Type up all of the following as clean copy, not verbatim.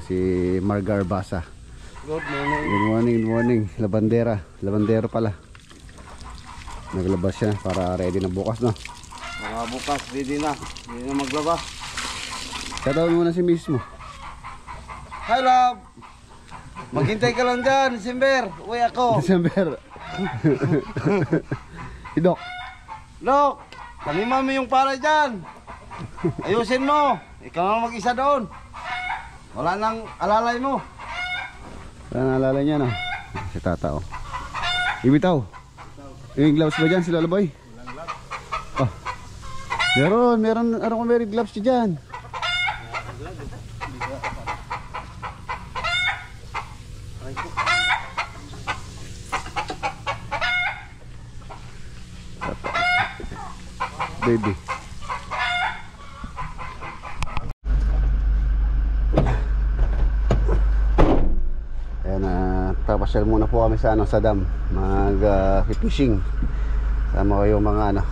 Si Margar Basa. Good morning. Good morning, good morning. Labandero pala. Naglabas siya para ready na bukas, no? Para bukas, ready na. Ready na maglaba. Katawin mo na si miss mo. Hi, love! Maghintay ka lang dyan, December. Uwi ako. December. Idok. Look, taniman mo yung palay dyan. Ayusin mo. Ikaw na mag-isa doon. Wala nang alalay mo. Wala nang alalay niya, no? Si Tata, oh. Ibitaw. Yung gloves ba dyan, si Lalaboy? Oh. Meron ko meron gloves dyan. Baby. Papasyal muna po kami sa sa dam, mag-fishing. Sama ko yung mga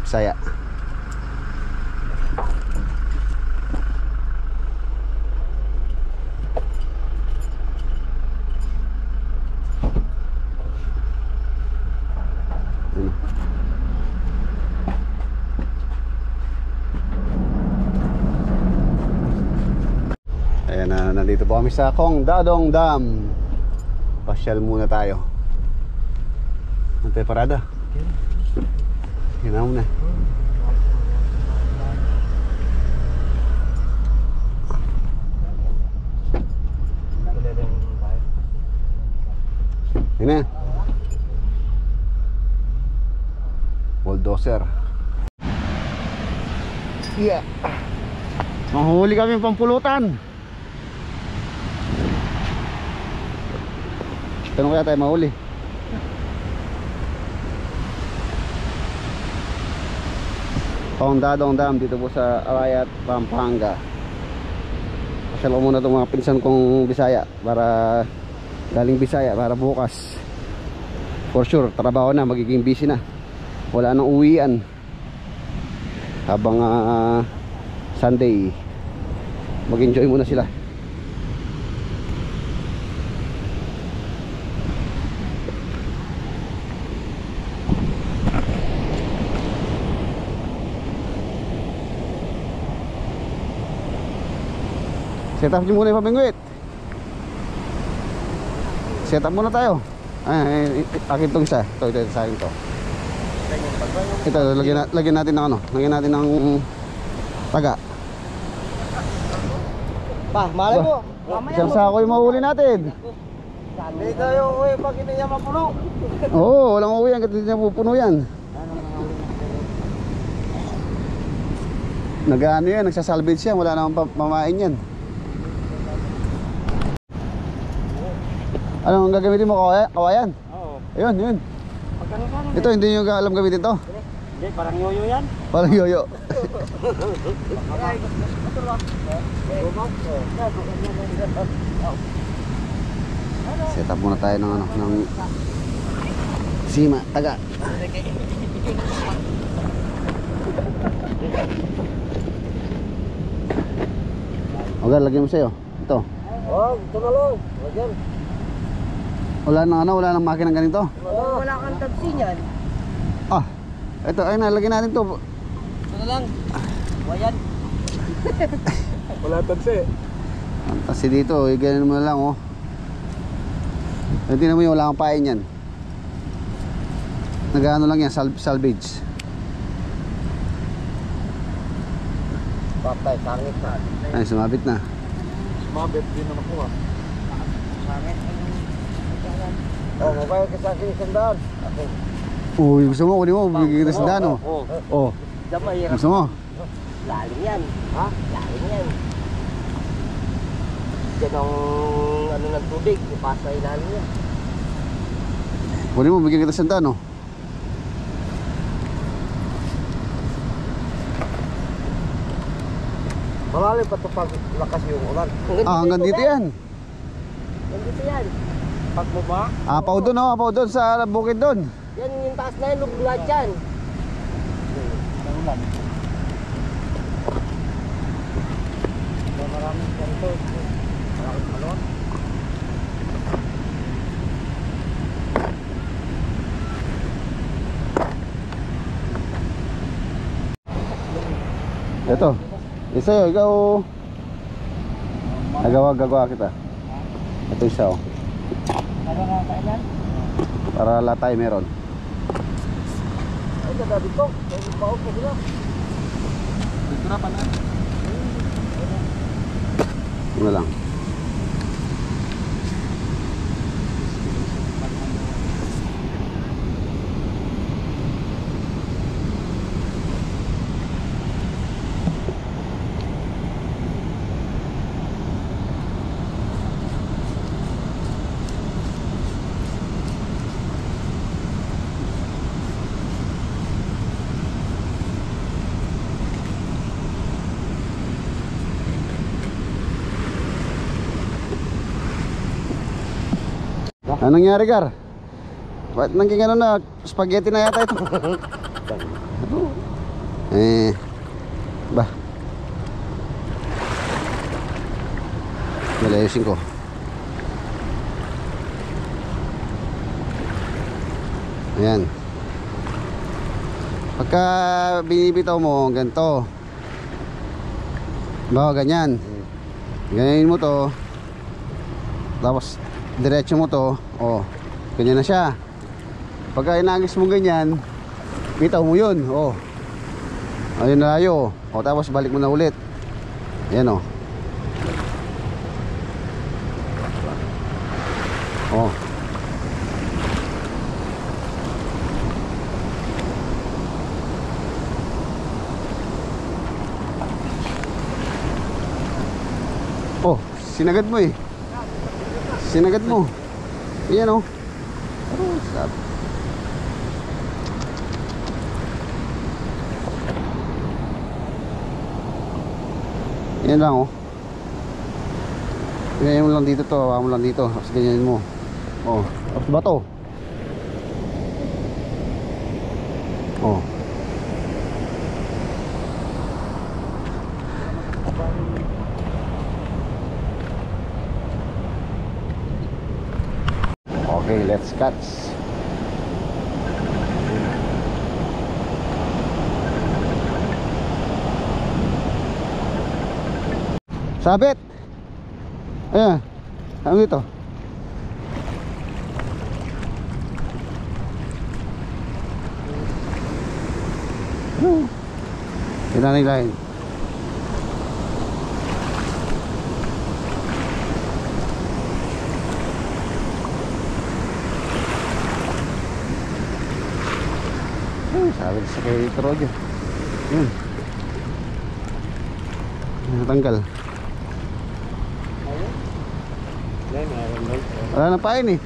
Bisaya. Ayan na, nandito po kami sa Kong Dadong Dam. Pasyal muna tayo. Antay parada. Ginaw na. Ini. Bulldozer. Iya. Mahuli kami pampulutan. Tanong kaya tayo mahuli. Kong Dadong Dam dito po sa Arayat, Pampanga. Pasyal ko muna itong mga pinsan kong Bisaya para galing Bisaya para bukas for sure trabaho na, magiging busy na, wala nang uwian habang Sunday. Mag-enjoy muna sila. Set up nyo muna yung pabingwit. Set up muna tayo. Akin itong isa. Ito sa akin to. Ito, lagyan natin ng lagyan natin ng taga. Pa, malay mo. Isang sako yung mahuli natin. Hindi tayo uwi pag hindi niya mapuno. Oo, walang uwi yan kasi hindi niya pupuno yan. Nag-ano yan, nagsasalvage yan. Wala namang pamain yan. Anong gagamitin mo, kawayan? Oo. Ayun, yun. Ito, hindi nyo alam gamitin to? Hindi, parang yoyo yan. Parang yoyo. Set up muna tayo ng ng sima, taga. Okay, lagyan mo sa'yo. Ito. Oh, ito na lang. Lagyan. Wala nang ano, wala nang makina ganito. Oo, wala kang tabsi niyan. Ah, ito, ayun na, lagyan natin to. Ito na lang. Wayan. Wala tagsi. Kasi dito, ganyan mo na lang, oh. Hindi naman yung wala kang pain yan. Nag-ano lang yan, salvage. Patay, pangit na. Ay, sumabit na. Mabit din naman ko ah. Pangit. Oh, mabaya ka sa akin isang daan. Okay. Uy, gusto mo, kunin mo, bigyan kita sa dano. Oh, Damay, gusto mo? lalim yan. Ha? Lalim yan. Yan ang ano ng tubig, ipasa ilalim yan. Kunin mo, bigyan kita sa dano. Malalim pa ito pag lakas yung ulan. Ah, hanggang dito yan. Hanggang dito yan. Pag mo ba? Apaw doon, oh, apaw doon sa bukid doon. Yan yung taas na yan, lugluhan dyan. Ulan. Maraming ganito. Maraming malon. Ito. Isa yun, ikaw. Gagawa kita. Ito isa, oh. Para nga kailan? Para lahat tayo meron. Ay, ganda dito. Ay, paok ko dito. Dito na pa na. Ano lang. Anong nangyari, Gar? Ba't naging ano na? Spaghetti na yata ito. Bah. Malayusin ko. Ayan. Pagka binibitaw mo, ganito. Bawa ganyan. Ganyanin mo to. Tapos diretso mo to, oh, ganyan na siya. Pagka inagis mo ganyan, bitaw mo yun, oh. Ayun na layo, oh, tapos balik mo na ulit. Ayan, oh. Oh. Oh, sinagad mo eh. Sinagad mo. Ayan, oh. Oh, stop. Ayan lang, oh. Ganyan mo lang dito to. Hawakan mo lang dito. Tapos ganyan mo. Oh. Tapos bato. Oh. Okay, let's cut. Sabit. Ayan. Ano dito? Tinanay lain. Sabi sa kay Trojo. Yun. Natanggal. Wala na pain eh.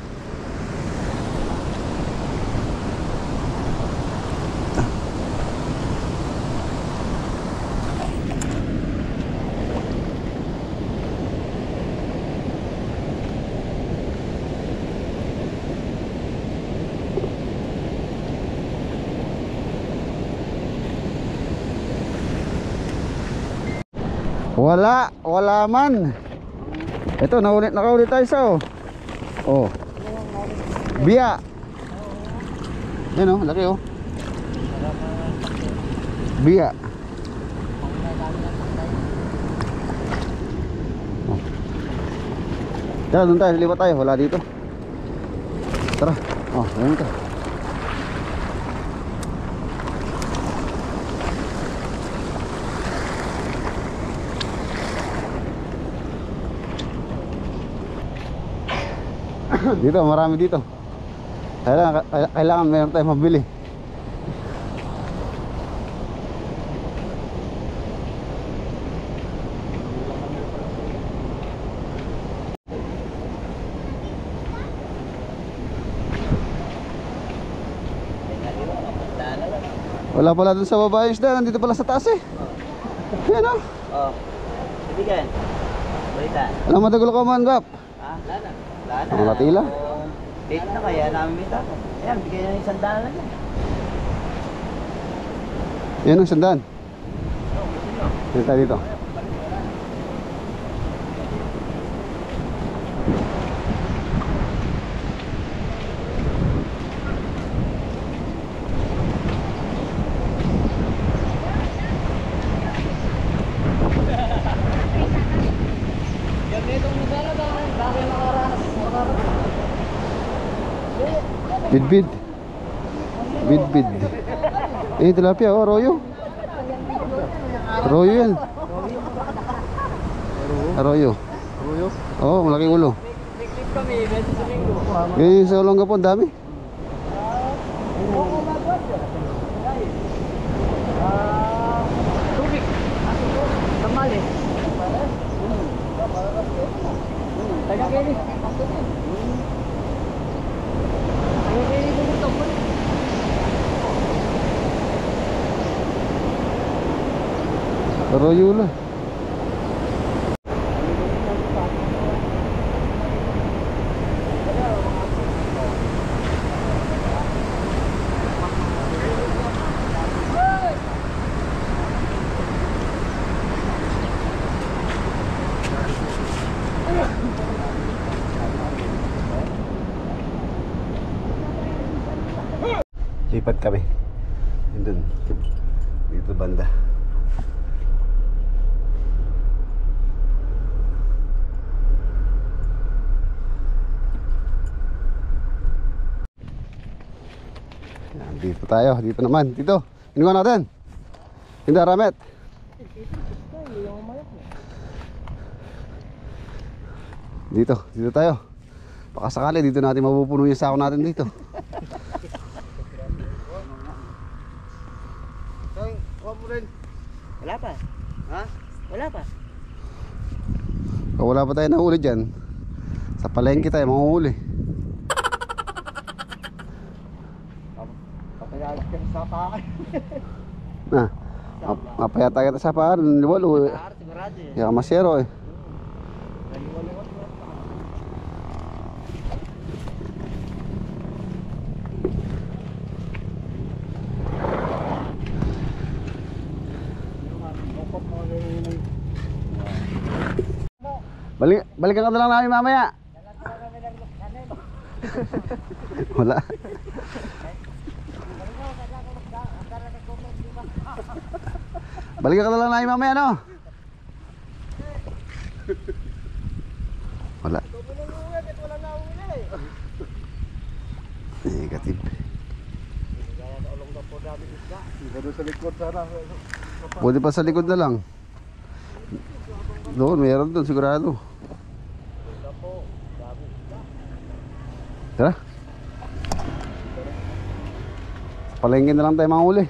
Wala man. Ito, nakaulit tayo sa, oh. Oh. Biya. Yan oh, laki oh. Biya. Oh. Tara, doon tayo, lipat tayo, wala dito. Tara, oh, ayun ka. Dito, marami dito. Kailangan meron tayong mabili. Wala pala dun sa baba yung isda, nandito pala sa taas eh. Yan o. Oh. Ibigan. Balita. Alam mo tagulo ka man, Bap? Ah, lana. Lana. Mga tila. Date na kaya namin ito. Ayan, bigyan na yung $100 lang yan. Yan ang sandaan. Dito tayo dito. Bidbid. Bidbid. Eh, tilapia oh, royo. Royo yan. Royo. Royo? Oo, malaking ulo. Ganyan sa Olonga po, ang dami. Tubig. Tamales. Taga-kini. Royo na. Lipat kami. Doon. Dito banda. Dito tayo, dito naman, dito. Inuwan natin. Hindi ramet. Dito tayo. Baka sakali dito natin mapupuno yung sako natin dito. Wala pa. Ha? Wala pa. Kung wala pa tayo nahuli dyan, sa palengke tayo manguhuli. Papayag ka sa paan. Mapayata kita sa paan, liwalo eh. Sigurado eh. Kaya masyero eh. Balikan ka na lang namin mamaya. Wala. Balikan ka na lang namin mamaya, no? Wala. Negative. Pwede pa sa likod na lang. Doon, mayroon doon sigurado. Tara. Sa palengke na lang tayo manghuli.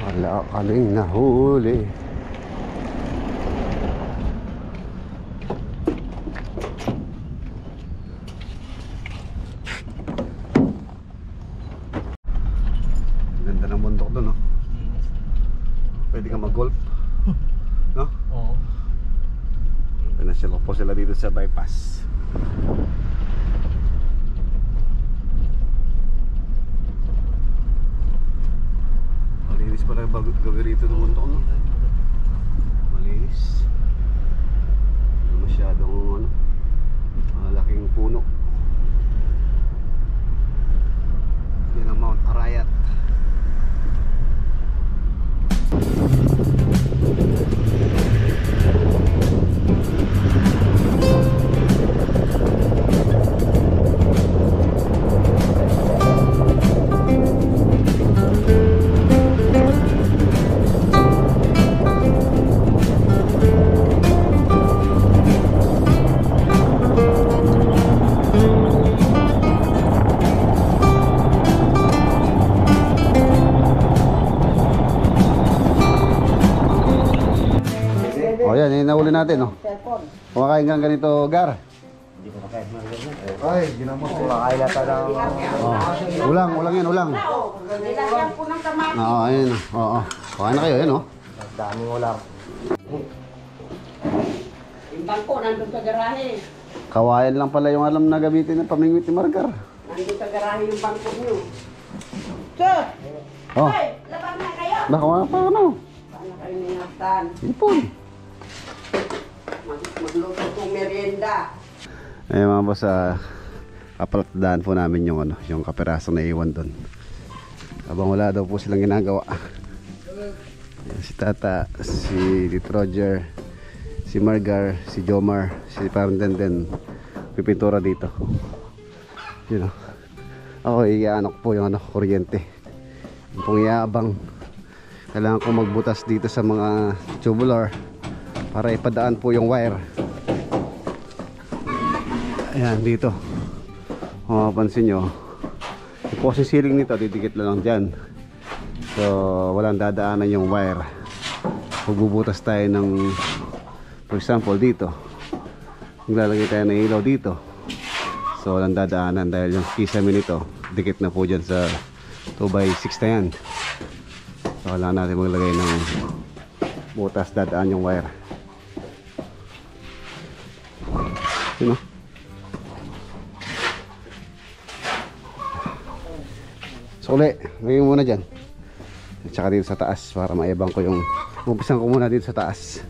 Wala kaming nahuli. Ganda ng bundok doon, no? Pwede ka mag-golf. No? Oo. Pinasyal po sila dito sa bypass. gabi rito ng bundok, no? Malinis. Masyadong ano, malaking puno. Yan ang Mount Arayat. O yan, yung nahuli natin, no? Kumakain kang ganito, Gar. Ay, ginamos ko. Kumakain na tayo ng... Ulang yan, ulang. Nilagyan po ng kamatis. Oo, ayun. Oo. Kuhain na kayo, yan, no? Daming ulam. Yung bangko, nandun sa garahe. Kawayan lang pala yung alam na gamitin ng pamingwit ni Margar. Nandun sa garahe yung bangko nyo. Sir! Oh, Hoy! Labang na kayo! nakawa pa, ano? Paano kayo ningatan? Ipon. Magluto kong merienda. Ayun mga boss, kapalatdaan po namin yung, ano, yung kaperaso na iwan doon. Habang wala daw po silang ginagawa. Ayan, si Tata, si Tito Roger, si Margar, si Jomar, si Parang Denden, pipintura dito. Yun, ako iaano ko po yung ano, kuryente. Yung pong iaabang. Kailangan ko magbutas dito sa mga tubular para ipadaan po yung wire. Ayan, dito kung mapapansin nyo, yung posing ceiling nito didikit lang dyan, so walang dadaanan yung wire. Magbubutas tayo ng, for example dito, maglalagay tayo ng ilaw dito, so walang dadaanan dahil yung kisame nito dikit na po dyan sa 2x6 na yan. So kailangan natin maglagay ng butas, dadaan yung wire. Yun, no? So uli, lagay muna dyan. At saka dito sa taas para maibang ko yung, umpisan ko muna dito sa taas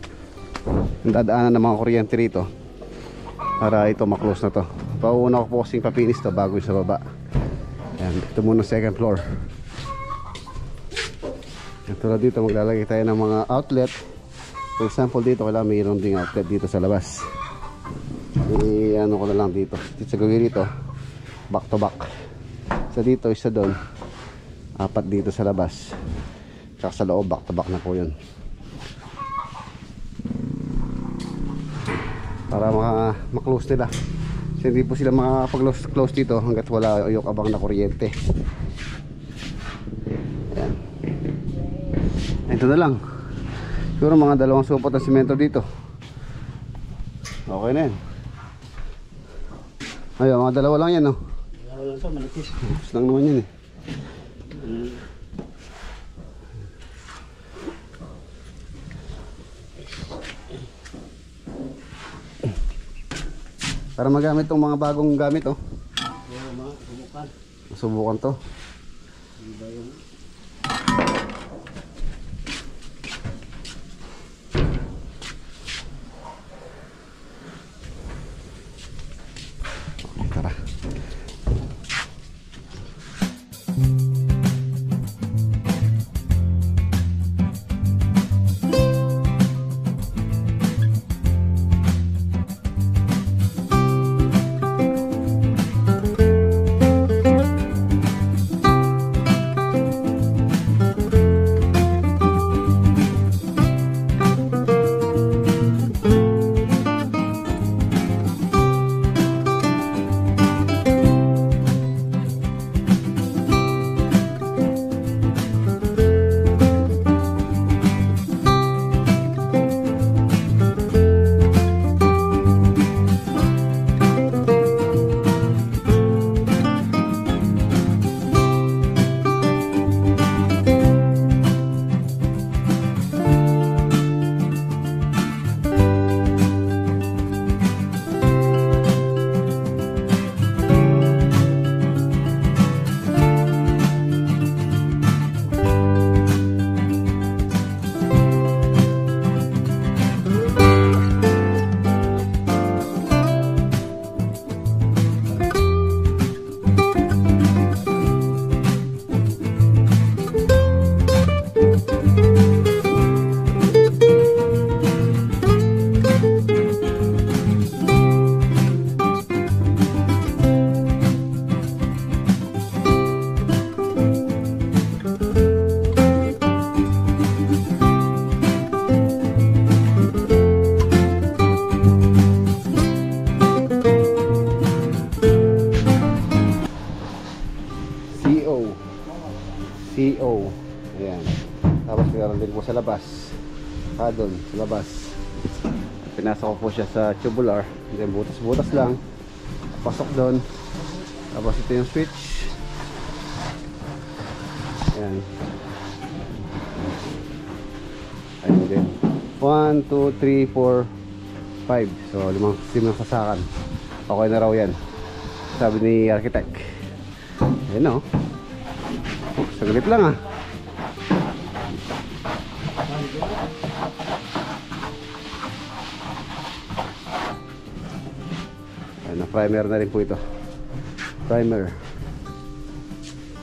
yung dadaanan ng mga kuryente rito para ito maklose na to. Pauna ko po kasing papinis to bago yung sa baba. Ayan, ito muna second floor. Ito na dito maglalagay tayo ng mga outlet. For example dito, kailangan mayroon ding outlet dito sa labas. Ano ko na lang dito sa gawin dito, back to back. Isa dito, isa doon, apat dito sa labas, tsaka sa loob back to back na po yun para maklose nila. Kasi hindi po sila makapag-close dito hanggat wala yung abang na kuryente. Ayan, ito na lang siguro mga 2 supot na simento dito, okay na yan. Ayun, mga 2 lang yan, no? Wala ito, manipis. Gusto lang naman yun, eh. Para magamit tong mga bagong gamit, oh. Subukan to. Tara. CO. Ayan. Tapos meron din po sa labas. Doon, sa labas. Pinasok ko po siya sa tubular. Then butas-butas lang. Pasok doon. Tapos ito yung switch. Ayan. Ayun din. 1, 2, 3, 4, 5. So, limang sasakan. Okay na raw yan. Sabi ni architect. Ayan o. Saglit lang ah. Ayan, na primer na rin po ito. Primer.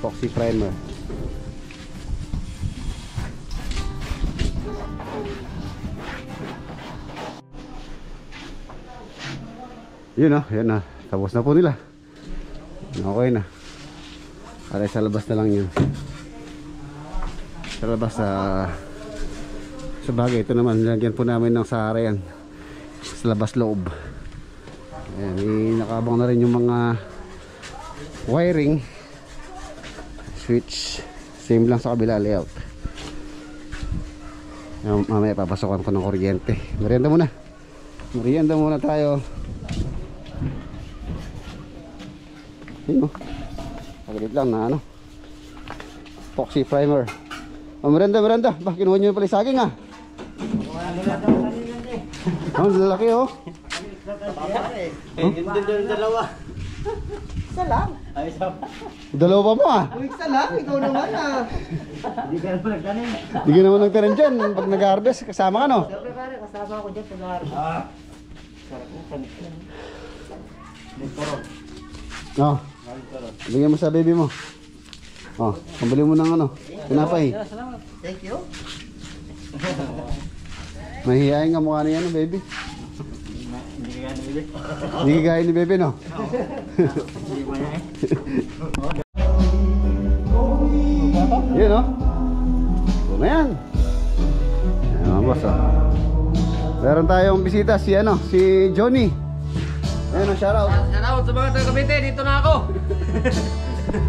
Epoxy primer. Yun o, yan na. Tapos na po nila. Okay na. Para sa labas na lang yun. Sa labas sa bagay. Ito naman, nilagyan po namin ng sahara yan. Sa labas loob. Ayan, nakabang na rin yung mga wiring. Switch. Same lang sa kabila layout. Mamaya papasokan ko ng kuryente. Merienda muna. Merienda muna tayo. Yun o. Pagalit lang na ano. Epoxy primer. Oh, Miranda. Bah, kinuha nyo pala yung saging ah. Oh, lalaki oh. Yung dalawa. Isa lang. Ay, isa. Dalawa pa mo ah. Isa lang, ikaw naman ah. Hindi ka naman nagtanim. Hindi ka naman nagtanim dyan. Pag nag-harvest, kasama ka no? Siyempre pare, kasama ako dyan sa lahat. Sarap mo, sanit ka. Dito. Oh. Bigyan mo sa baby mo. Oh, pambili mo ng ano. Pinapay. Salamat. Thank you. Mahihayin nga mukha niya no, baby. Hindi ka gano'n bili. Hindi kagaya ni baby no. Hindi mo yan Yun no. Ito na yan. Ayan boss oh. Meron tayong bisita si ano, si Johnny. Ayan o, shoutout. Shoutout sa mga taga-Cavite, dito na ako.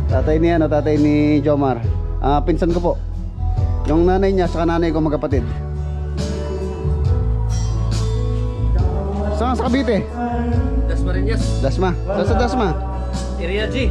Tatay ni Jomar. Pinsan ko po. Yung nanay niya saka nanay ko magkapatid. Saan sa Cavite? Dasmariñas. Dasma. Saan sa Dasma? Area G.